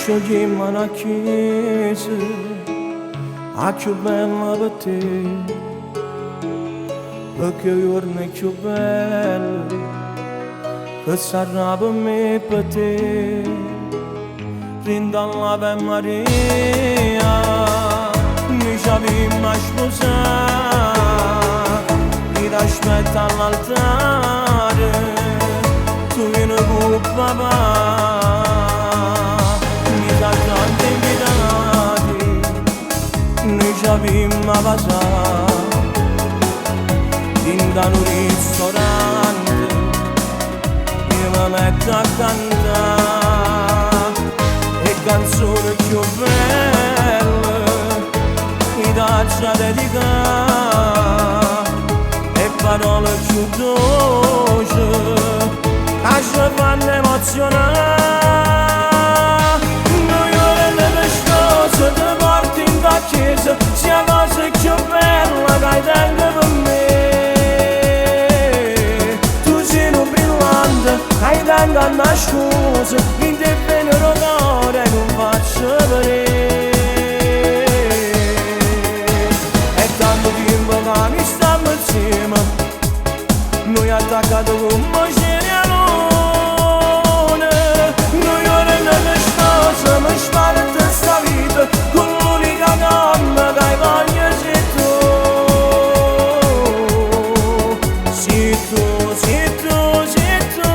sciogliamo una chiesa, a più bella per te, perché il giorno è più bello, che sarà per me e per te. Rinda l'Ave Maria, noi ci abbiamo a sposare, ti aspetta all'altare, tu vieni con papà, mi dà tanti invitati, noi ci abbiamo a passare, in da un ristorante, io mi metto a cantare, e canzoni più belle, mi faccio a dedicare, e parole più dolci, che ci fanno emozionare. Noi ora nelle scose ti porti in da chiesa, sia cosa più bella che hai tempo per me. Tu sei un brillante, hai tempo a una scusa, in te viene l'odore e non faccio vedere. E tanto tempo che mi stiamo insieme, noi attaccati come serialone. Noi ora nelle scose mi spara sta vita, con l'unica donna che hai voglia sei tu. Sei tu, sei tu, sei tu.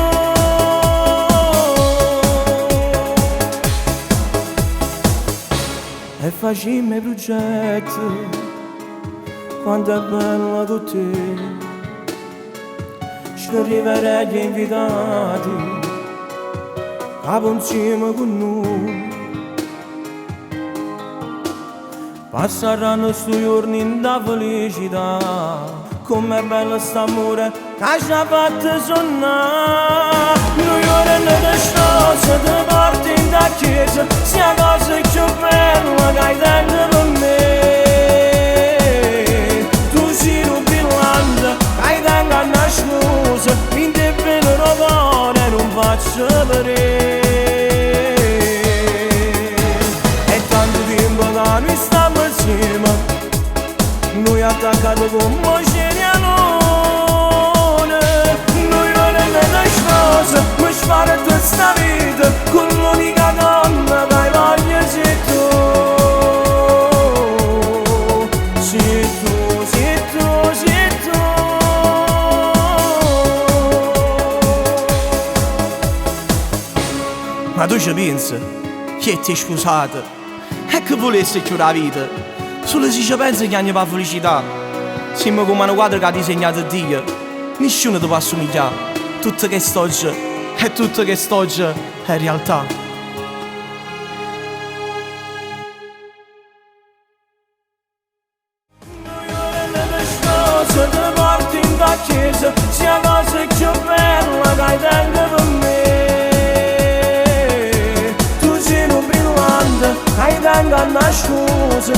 E facciamo i progetti, quanto è bella con te. Ci arriverei gli invitati, capo insieme con noi. Passeranno sti giorni in da felicità, com'è bello st'amore che ci ha fatto sonnare. Noi ora nelle scose ti porti in da chiesa, sia cosa più bella che hai tempo per me. Tu sei un brillante, che hai tempo a una scusa, in te viene l'odore e non faccio vedere. E tanto tempo che noi stiamo insieme, noi attaccati come serialone. Noi ora nelle scose mi spara questa vita, con l'unica donna che hai voglia sei tu. Sei tu, sei tu, sei tu. Ma tu ci pensi che ti è scusata e che volessi più la vita? Solo se ci pensi che hanno per felicità. Siamo come una quadra che ha disegnato Dio, nessuno ti può assomigliare. Tutto che stogge e tutto che stogge è realtà. Noi ora nelle scose ti porti in da chiesa, sia cosa più bella che hai tempo per me. Tu sei un brillante, hai tempo a una scusa,